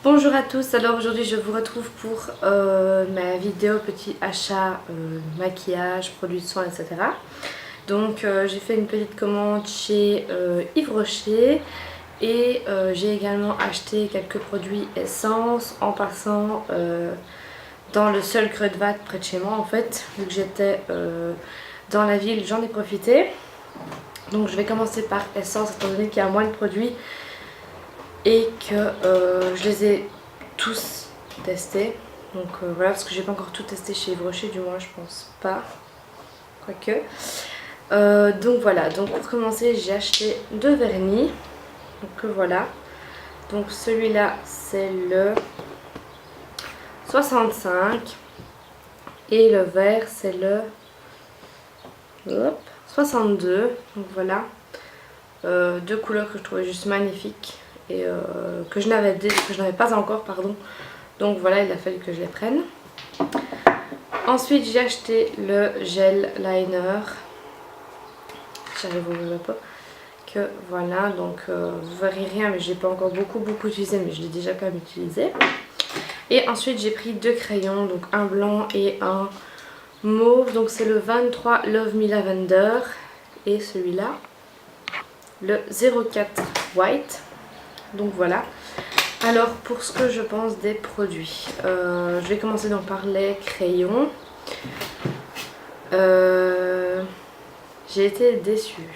Bonjour à tous, alors aujourd'hui je vous retrouve pour ma vidéo petit achat maquillage, produits de soins, etc. Donc j'ai fait une petite commande chez Yves Rocher et j'ai également acheté quelques produits essence en passant dans le seul creux de Vat près de chez moi en fait. Vu que j'étais dans la ville, j'en ai profité. Donc je vais commencer par essence étant donné qu'il y a moins de produits et que je les ai tous testés. Donc voilà, parce que j'ai pas encore tout testé chez Yves Rocher, du moins je pense pas, quoique. Donc voilà, donc pour commencer j'ai acheté deux vernis. Donc voilà, donc celui-là c'est le 65 et le vert c'est le 62. Donc voilà, deux couleurs que je trouvais juste magnifiques et que je n'avais pas encore, pardon. Donc voilà, il a fallu que je les prenne. Ensuite j'ai acheté le gel liner. J'arrive au bout pas. Que voilà, donc vous verrez rien, mais j'ai pas encore beaucoup utilisé, mais je l'ai déjà quand même utilisé. Et ensuite j'ai pris deux crayons, donc un blanc et un mauve. Donc c'est le 23 Love Me Lavender et celui-là le 04 White. Donc voilà. Alors pour ce que je pense des produits, je vais commencer donc par les crayons. J'ai été déçue,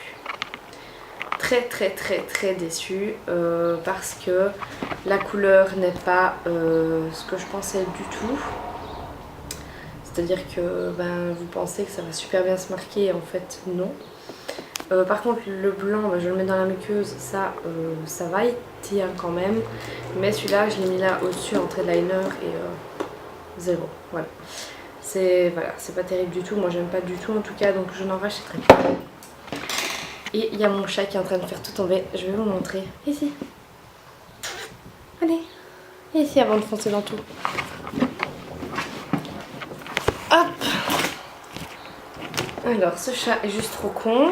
très déçue parce que la couleur n'est pas ce que je pensais du tout. C'est-à-dire que vous pensez que ça va super bien se marquer, en fait non. Par contre le blanc, je le mets dans la muqueuse, ça va, il tient quand même. Mais celui-là je l'ai mis là au-dessus en trait de liner et zéro, voilà. C'est pas terrible du tout, moi j'aime pas du tout en tout cas, donc je n'en rachèterai pas. Et il y a mon chat qui est en train de faire tout tomber, je vais vous montrer. Ici. Allez, ici avant de foncer dans tout. Hop. Alors ce chat est juste trop con.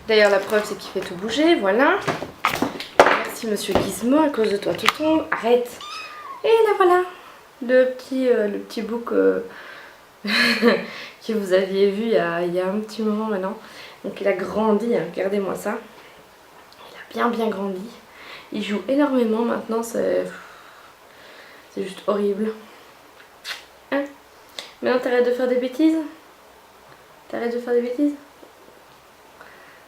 D'ailleurs la preuve c'est qu'il fait tout bouger, voilà. Merci monsieur Gizmo, à cause de toi tout tombe, arrête. Et là voilà, le petit bouc que vous aviez vu il y a un petit moment maintenant. Donc il a grandi, hein, regardez-moi ça. Il a bien grandi. Il joue énormément maintenant, c'est juste horrible. Hein? Maintenant t'arrêtes de faire des bêtises? T'arrêtes de faire des bêtises?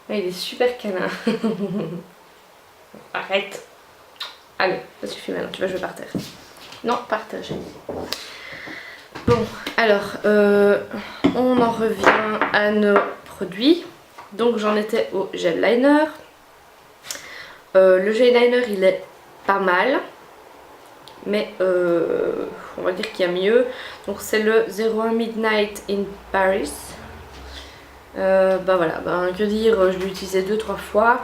Ouais, il est super câlin. Arrête. Allez, ça suffit maintenant, tu vas jouer par terre. Non, par terre j'ai dit. Bon, alors, on en revient à nos produits. Donc j'en étais au gel liner. Le gel liner il est pas mal, mais on va dire qu'il y a mieux. Donc c'est le 01 Midnight in Paris. Voilà, que dire, je l'ai utilisé 2-3 fois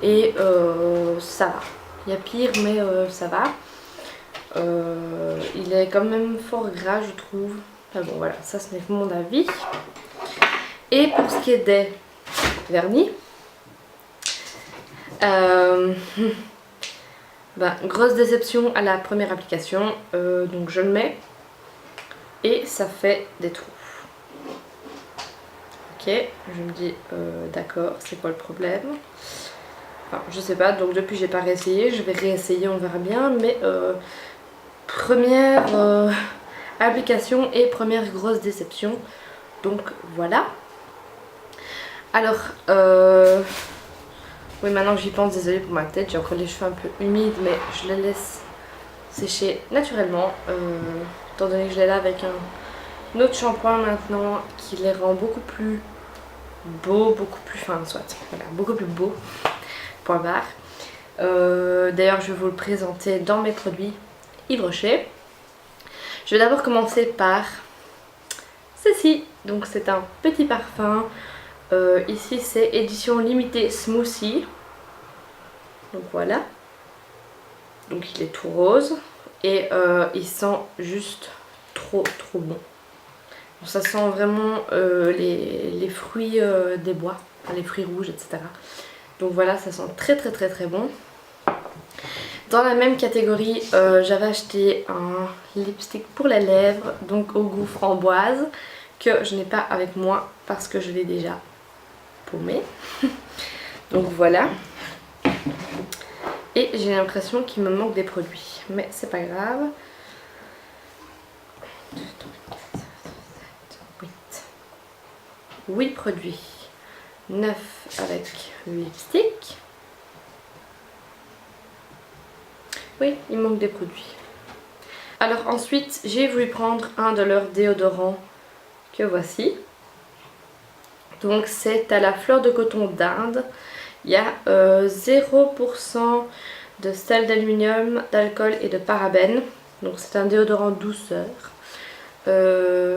et ça va. Il y a pire mais ça va. Il est quand même fort gras je trouve. Enfin bon voilà, ça ce n'est que mon avis. Et pour ce qui est des vernis, grosse déception à la première application. Donc je le mets et ça fait des trous. Ok, je me dis d'accord, c'est quoi le problème? Enfin je sais pas, donc depuis j'ai pas réessayé, je vais réessayer, on verra bien. Mais première application et première grosse déception. Donc voilà. Alors oui, maintenant que j'y pense, désolée pour ma tête, j'ai encore les cheveux un peu humides, mais je les laisse sécher naturellement étant donné que je les lave avec un autre shampoing maintenant qui les rend beaucoup plus beaux, beaucoup plus beaux. Point barre. D'ailleurs je vais vous le présenter dans mes produits Yves Rocher. Je vais d'abord commencer par ceci. Donc c'est un petit parfum. Ici c'est édition limitée Smoothie. Donc voilà. Donc il est tout rose. Et il sent juste trop bon. Donc, ça sent vraiment les fruits des bois. Enfin, les fruits rouges, etc. Donc voilà, ça sent très bon. Dans la même catégorie, j'avais acheté un lipstick pour les lèvres, donc au goût framboise, que je n'ai pas avec moi parce que je l'ai déjà paumé. Donc voilà. Et j'ai l'impression qu'il me manque des produits, mais c'est pas grave. 8 produits, 9 avec le lipstick. Oui, il manque des produits. Alors ensuite, j'ai voulu prendre un de leurs déodorants que voici. Donc c'est à la fleur de coton d'Inde. Il y a 0% de sel d'aluminium, d'alcool et de parabènes. Donc c'est un déodorant douceur. Voilà,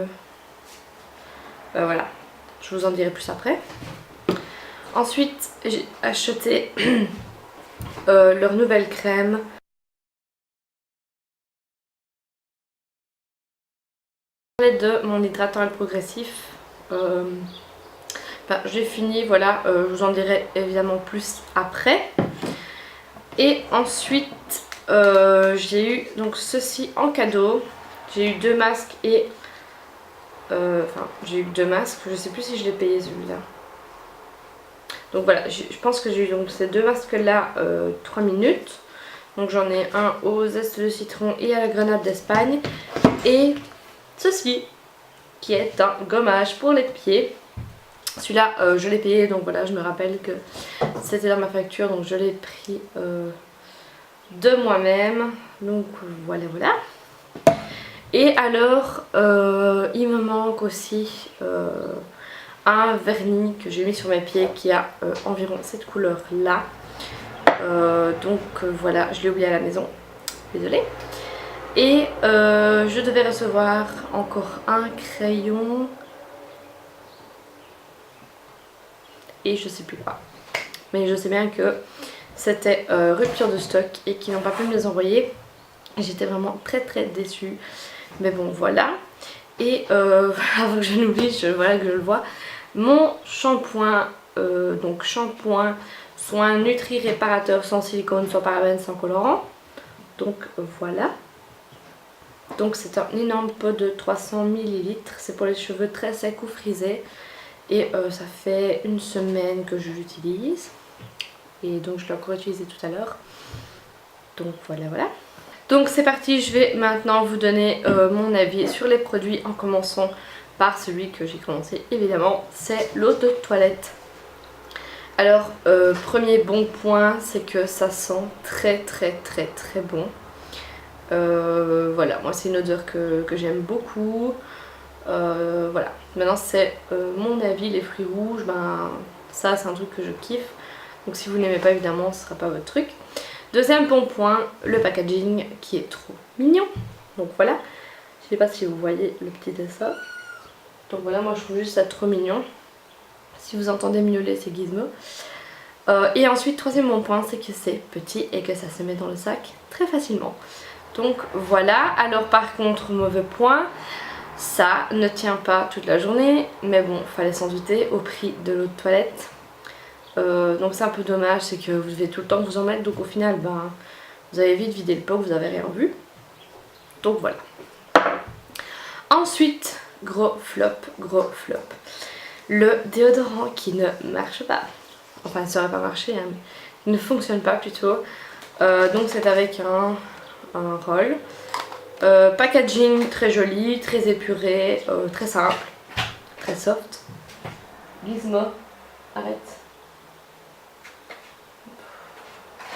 je vous en dirai plus après. Ensuite, j'ai acheté leur nouvelle crème. De mon hydratant et progressif. J'ai fini, voilà, je vous en dirai évidemment plus après. Et ensuite, j'ai eu donc ceci en cadeau. J'ai eu 2 masques et... j'ai eu 2 masques, je sais plus si je l'ai payé celui-là. Donc voilà, je pense que j'ai eu donc ces 2 masques là 3 minutes. Donc j'en ai un au zeste de citron et à la grenade d'Espagne. Et ceci, qui est un gommage pour les pieds. Celui-là, je l'ai payé, donc voilà, je me rappelle que c'était dans ma facture, donc je l'ai pris de moi-même. Donc voilà, voilà. Et alors, il me manque aussi un vernis que j'ai mis sur mes pieds qui a environ cette couleur-là. Voilà, je l'ai oublié à la maison, désolée. Et je devais recevoir encore un crayon. Et je sais plus quoi. Mais je sais bien que c'était rupture de stock et qu'ils n'ont pas pu me les envoyer. J'étais vraiment très déçue. Mais bon, voilà. Et avant que je n'oublie, voilà que je le vois. Mon shampoing, donc shampoing, soin nutri réparateur sans silicone, sans parabènes, sans colorant. Donc voilà. Donc c'est un énorme pot de 300 ml. C'est pour les cheveux très secs ou frisés. Et ça fait 1 semaine que je l'utilise. Et donc je l'ai encore utilisé tout à l'heure. Donc voilà, voilà. Donc c'est parti, je vais maintenant vous donner mon avis sur les produits en commençant par celui que j'ai commencé évidemment, c'est l'eau de toilette. Alors premier bon point, c'est que ça sent très bon. Voilà, moi c'est une odeur que j'aime beaucoup. Voilà, maintenant c'est mon avis, les fruits rouges, ben ça c'est un truc que je kiffe. Donc si vous n'aimez pas évidemment ce sera pas votre truc. Deuxième bon point, le packaging qui est trop mignon. Donc voilà, je sais pas si vous voyez le petit dessin. Donc voilà, moi je trouve juste ça trop mignon. Si vous entendez miauler, c'est Gizmo. Et ensuite, troisième bon point, c'est que c'est petit et que ça se met dans le sac très facilement. Donc voilà, alors par contre, mauvais point, ça ne tient pas toute la journée. Mais bon, fallait s'en douter au prix de l'eau de toilette. Donc c'est un peu dommage, c'est que vous devez tout le temps vous en mettre. Donc au final, ben, vous avez vite vidé le pot, vous avez rien vu. Donc voilà. Ensuite, gros flop. Le déodorant qui ne marche pas. Enfin, ça n'aurait pas marché, hein, mais il ne fonctionne pas plutôt. Donc c'est avec un roll. Packaging très joli, très épuré, très simple, très soft. Gizmo, arrête.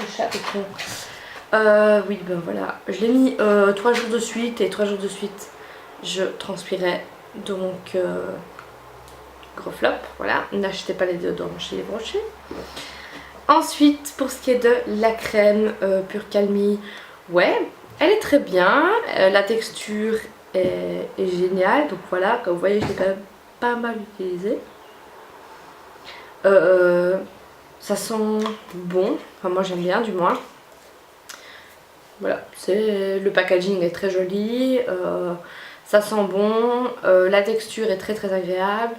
Le chat est con. Oui, ben voilà. Je l'ai mis 3 jours de suite et 3 jours de suite, je transpirais. Donc, gros flop. Voilà. N'achetez pas les déodorants chez les brochets. Ensuite, pour ce qui est de la crème Pure Calmie, ouais, elle est très bien. La texture est géniale. Donc voilà, comme vous voyez, je l'ai quand même pas mal utilisée. Ça sent bon, enfin moi j'aime bien du moins. Voilà, le packaging est très joli, ça sent bon, la texture est très agréable.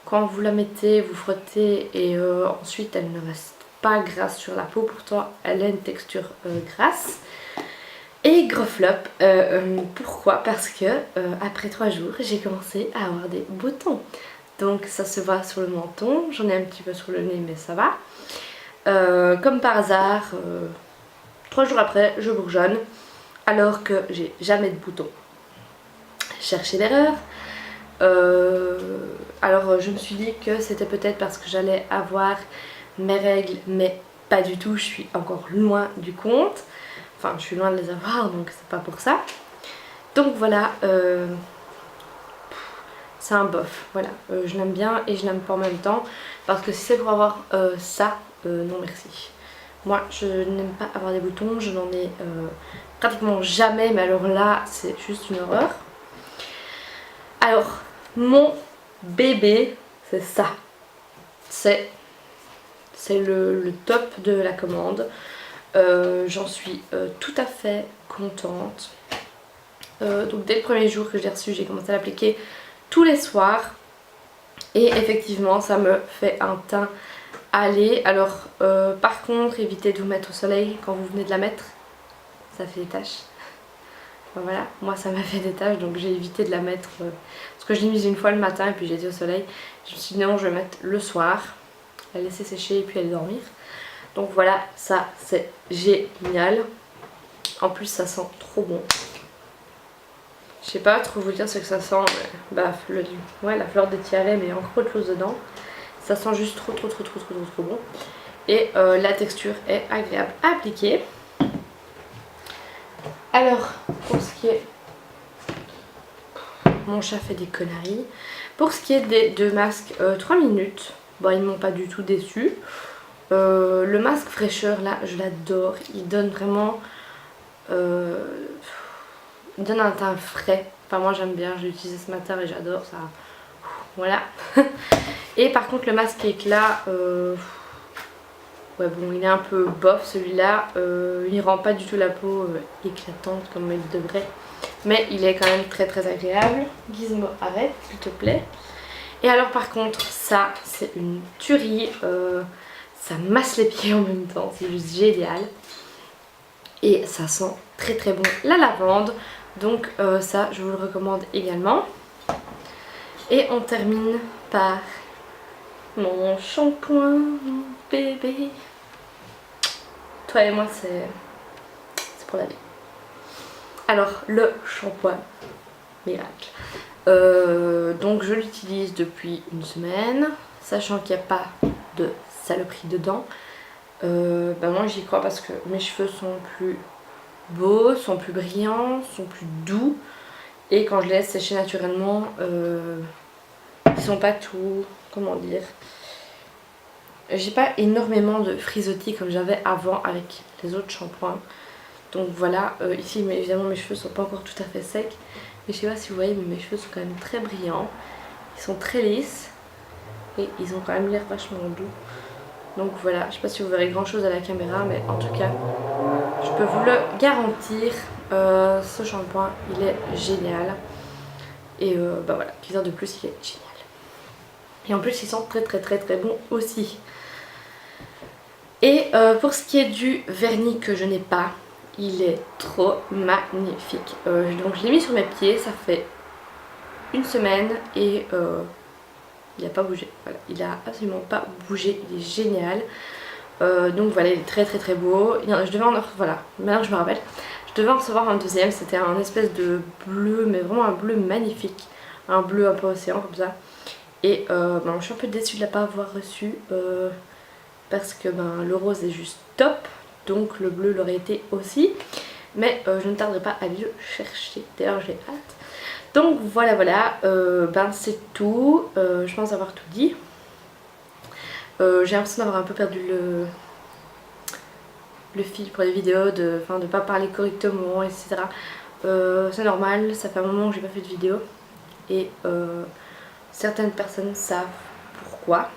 Quand vous la mettez, vous frottez et ensuite elle ne reste pas grasse sur la peau, pourtant elle a une texture grasse. Et gros flop, pourquoi? Parce que après 3 jours j'ai commencé à avoir des boutons. Donc ça se voit sur le menton, j'en ai un petit peu sur le nez mais ça va. Comme par hasard, 3 jours après je bourgeonne alors que j'ai jamais de boutons. Chercher l'erreur. Alors je me suis dit que c'était peut-être parce que j'allais avoir mes règles, mais pas du tout, je suis encore loin du compte. Enfin je suis loin de les avoir donc c'est pas pour ça. Donc voilà, c'est un bof, voilà. Je l'aime bien et je l'aime pas en même temps. Parce que si c'est pour avoir ça, non merci. Moi je n'aime pas avoir des boutons, je n'en ai pratiquement jamais, mais alors là c'est juste une horreur. Alors mon bébé c'est ça. C'est le top de la commande. J'en suis tout à fait contente. Donc dès le premier jour que je l'ai reçu, j'ai commencé à l'appliquer tous les soirs. Et effectivement ça me fait un teint aller. Alors par contre évitez de vous mettre au soleil quand vous venez de la mettre. Ça fait des taches. Enfin, voilà, moi ça m'a fait des taches donc j'ai évité de la mettre. Parce que je l'ai mise une fois le matin et puis j'ai été au soleil. Je me suis dit non, je vais mettre le soir. La laisser sécher et puis aller dormir. Donc voilà, ça c'est génial. En plus ça sent trop bon. Je sais pas trop vous dire ce que ça sent. Bah la fleur de tiare mais encore autre chose dedans. Ça sent juste trop bon. Et la texture est agréable à appliquer. Alors pour ce qui est... Mon chat fait des conneries. Pour ce qui est des deux masques 3 minutes, bon ils m'ont pas du tout déçu. Le masque fraîcheur là je l'adore, il donne vraiment il donne un teint frais, enfin moi j'aime bien, je l'ai utilisé ce matin et j'adore ça, voilà. Et par contre le masque éclat, ouais bon il est un peu bof celui-là, il rend pas du tout la peau éclatante comme il devrait, mais il est quand même très agréable. Gizmo arrête s'il te plaît. Et alors par contre ça c'est une tuerie, ça masse les pieds en même temps, c'est juste génial. Et ça sent très bon la lavande. Donc ça je vous le recommande également. Et on termine par mon shampoing bébé. Toi et moi c'est pour la vie. Alors le shampoing miracle. Donc je l'utilise depuis une semaine. Sachant qu'il n'y a pas de saloperie dedans. Bah moi j'y crois parce que mes cheveux sont plus beaux, sont plus brillants, sont plus doux. Et quand je les laisse sécher naturellement, ils sont pas tout, comment dire, j'ai pas énormément de frisottis comme j'avais avant avec les autres shampoings. Donc voilà, ici mais évidemment mes cheveux sont pas encore tout à fait secs. Mais je sais pas si vous voyez, mais mes cheveux sont quand même très brillants. Ils sont très lisses. Et ils ont quand même l'air vachement doux. Donc voilà, je sais pas si vous verrez grand chose à la caméra, mais en tout cas je peux vous le garantir, ce shampoing il est génial. Et bah voilà, qu'une heure de plus il est génial. Et en plus il sent très bon aussi. Et pour ce qui est du vernis que je n'ai pas, il est trop magnifique. Donc je l'ai mis sur mes pieds, ça fait une semaine et il n'a pas bougé. Voilà, il a absolument pas bougé, il est génial. Donc voilà, il est très beau. Je devais en... Voilà, maintenant je me rappelle. Je devais en recevoir un deuxième, c'était un espèce de bleu, mais vraiment un bleu magnifique. Un bleu un peu océan comme ça. Et ben, je suis un peu déçue de ne pas avoir reçu. Parce que ben, le rose est juste top. Donc le bleu l'aurait été aussi. Mais je ne tarderai pas à aller le chercher. D'ailleurs j'ai hâte. Donc voilà, ben c'est tout. Je pense avoir tout dit. J'ai l'impression d'avoir un peu perdu le fil pour les vidéos, de ne pas parler correctement, etc. C'est normal, ça fait un moment que j'ai pas fait de vidéo. Et certaines personnes savent pourquoi.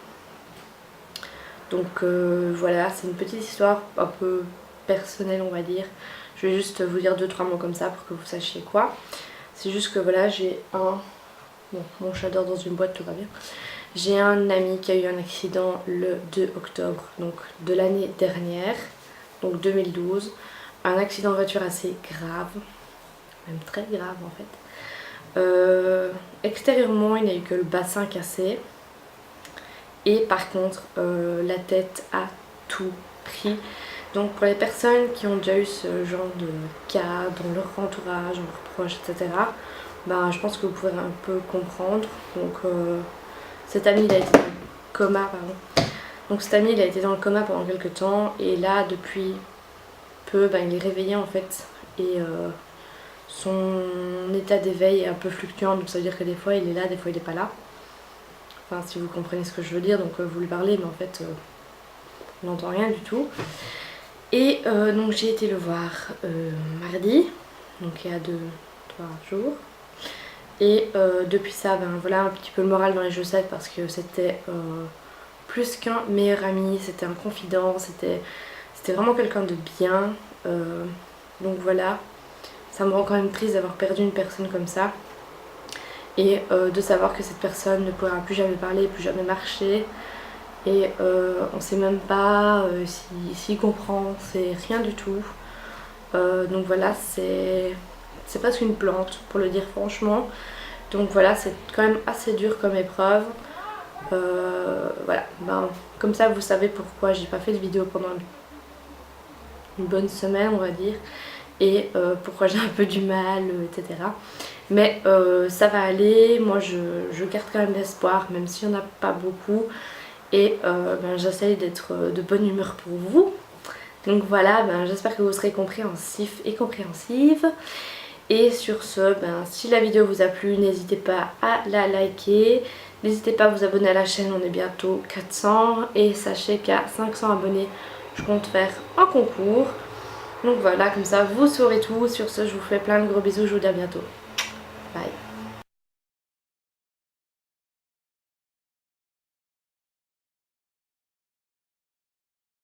Donc voilà, c'est une petite histoire un peu personnelle on va dire. Je vais juste vous dire 2-3 mots comme ça pour que vous sachiez quoi. C'est juste que voilà, j'ai un... Bon, mon chat dort dans une boîte, tout va bien. J'ai un ami qui a eu un accident le 2 octobre donc de l'année dernière, donc 2012. Un accident de voiture assez grave, même très grave en fait. Extérieurement il n'a eu que le bassin cassé. Et par contre la tête a tout pris. Donc pour les personnes qui ont déjà eu ce genre de cas dans leur entourage, dans leurs proches, etc. Ben, je pense que vous pouvez un peu comprendre. Donc cet ami il a été dans le coma, pardon. Donc cet ami il a été dans le coma pendant quelques temps et là depuis peu ben, il est réveillé en fait et son état d'éveil est un peu fluctuant, donc ça veut dire que des fois il est là, des fois il n'est pas là. Enfin si vous comprenez ce que je veux dire, donc vous lui parlez mais en fait on n'entend rien du tout. Et donc j'ai été le voir mardi, donc il y a 2-3 jours. Et depuis ça, ben voilà, un petit peu le moral dans les chaussettes parce que c'était plus qu'un meilleur ami, c'était un confident, c'était vraiment quelqu'un de bien. Donc voilà, ça me rend quand même triste d'avoir perdu une personne comme ça. Et de savoir que cette personne ne pourra plus jamais parler, plus jamais marcher. Et on sait même pas s'il comprend, c'est rien du tout. Donc voilà, c'est presque une plante pour le dire franchement. Donc voilà, c'est quand même assez dur comme épreuve. Voilà, ben, comme ça vous savez pourquoi j'ai pas fait de vidéo pendant une bonne semaine on va dire. Et pourquoi j'ai un peu du mal, etc. Mais ça va aller, moi je garde quand même l'espoir, même s'il n'y en a pas beaucoup. Et ben, j'essaye d'être de bonne humeur pour vous. Donc voilà, ben, j'espère que vous serez compréhensifs et compréhensives. Et sur ce, ben, si la vidéo vous a plu, n'hésitez pas à la liker. N'hésitez pas à vous abonner à la chaîne, on est bientôt 400. Et sachez qu'à 500 abonnés, je compte faire un concours. Donc voilà, comme ça vous saurez tout. Sur ce, je vous fais plein de gros bisous, je vous dis à bientôt. Bye.